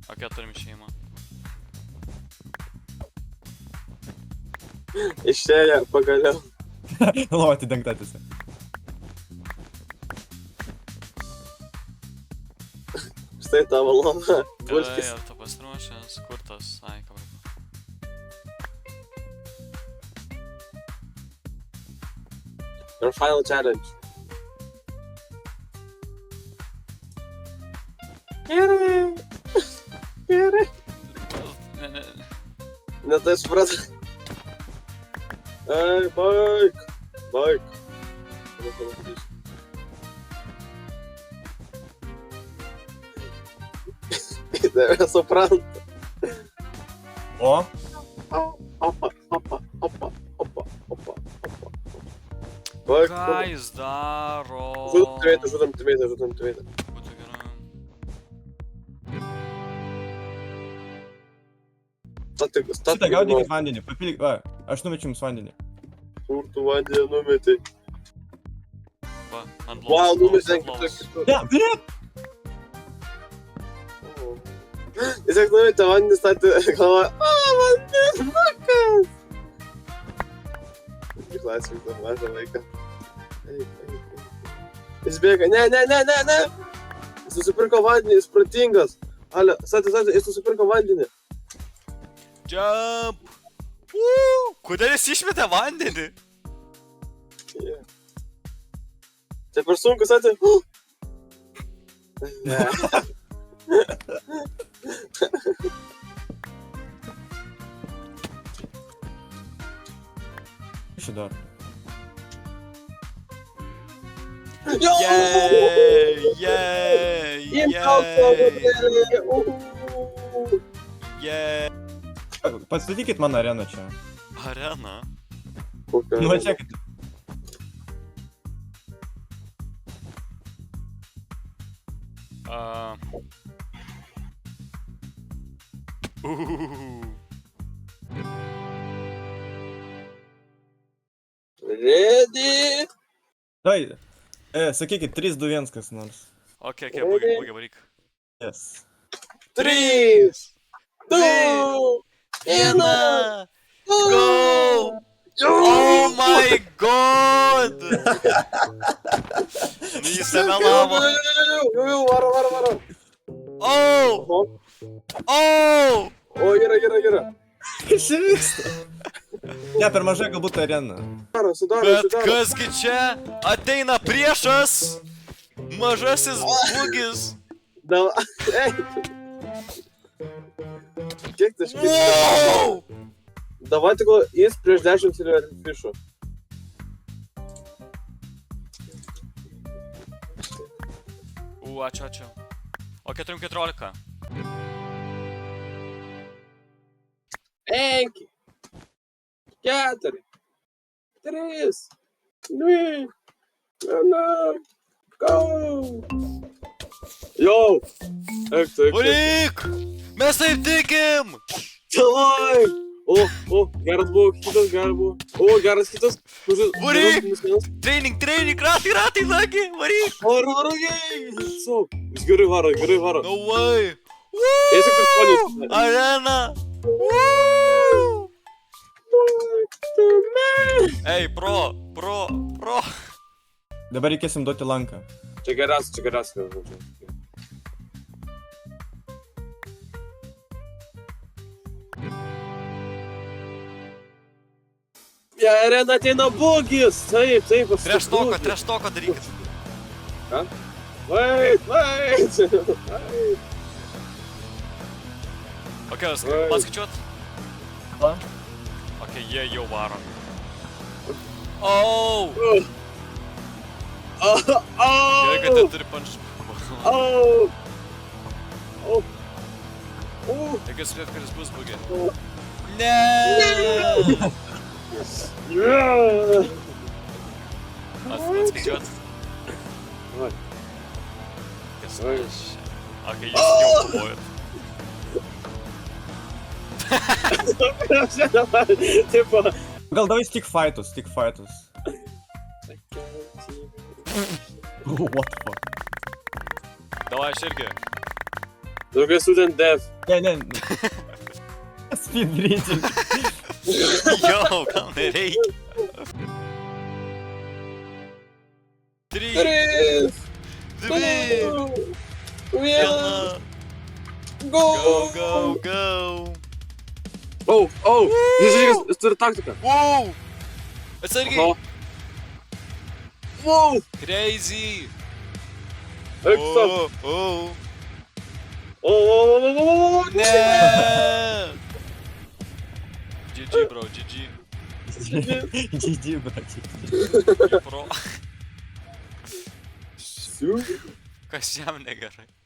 Okei, turim šeimą. Išėję pagaliau. Lova atidengta tiesa. Štai tavo lova. Gerai, Vulskis. ar tu pasiruošęs? Kur tas? Ai, kabrako. Your final challenge. Gerai. Gerai. Ne. Ne tai supratau. Ei, baik. Baik. Tai supranta. O? Opa, opa, opa, opa, opa, opa. Baik. Ką jis daro? Žudam tveitą. Būtų gerai. Šitą gaudykit vandenį, papildyk, va, aš numečiu jums vandenį. Kur tu vandenį numetai? Va, ant Wow, lovos. numetė ant lovos. Ne. Jis tiek numetė vandenį, statė galvoja, vandenukas! Irgi klasė, dar mažą vaiką. Jis bėga, ne! Jis nusipirko vandenį, jis protingas. Ale, statė, jis nusipirko vandenį. Jump! Kodėl jis išmetė vandenį? Čia per sunku, statė. Ne. Šį dar. Pastatykit man areną čia. Arena? Nu, atsekit. Ready? Tai, sakykit, 3, 2, 1 kas nors. Okei, būgiai, varyk. Yes. 3, 2, 1, Go! Oh my god! Jis nemelavo. Jau, varo. Oh! Oh! O, yra. Išvyksta. Ne, per mažai galbūt arena. Sudaro. Bet kasgi čia ateina priešas? Mažasis bugis. Ei. Kiek tai škiai? Wow! Davai tik jis prieš 10 silverfišų. Ačiū. O 14. 5, 4, 3, 2, 1, go! Jau! Eik. Varyk! Mes taip tikim! Davai! O, geras buvo, kitas geras buvo. O, geras kitas. Varyk! Training, ratai, nagi, varyk! Varo, jei! So, jis gerai varo. No way! Jis tik prisponės. Arena! Ei, pro! Dabar reikėsim duoti lanką. Čia geras. Ja, arena ateina bugis. Taip. Trash talką darykit. Ką? Wait. Okei, man skaičiuot? Va. Okei, jie jau varo. Oh! Gerai, kad jie turi punch. Reikia spėt, kad jis bus bugė. Ne! Atskaičiuot. Okei, jūs jau kovojat. Tipo. Gal davai stick fightus. What the fuck? Davai, aš irgi. Daugiau student death. Ne. Speed breaching. Jo, gal nereikia. 3, 3, 2, 1, 1. go! Go. Oh, jis turi taktiką. Wow. Atsargiai. Aha. Wow! Crazy. Eik sap. Oh, Ne. GG, bro, GG. GG, bro. Pro. Siu. Kas jam negerai.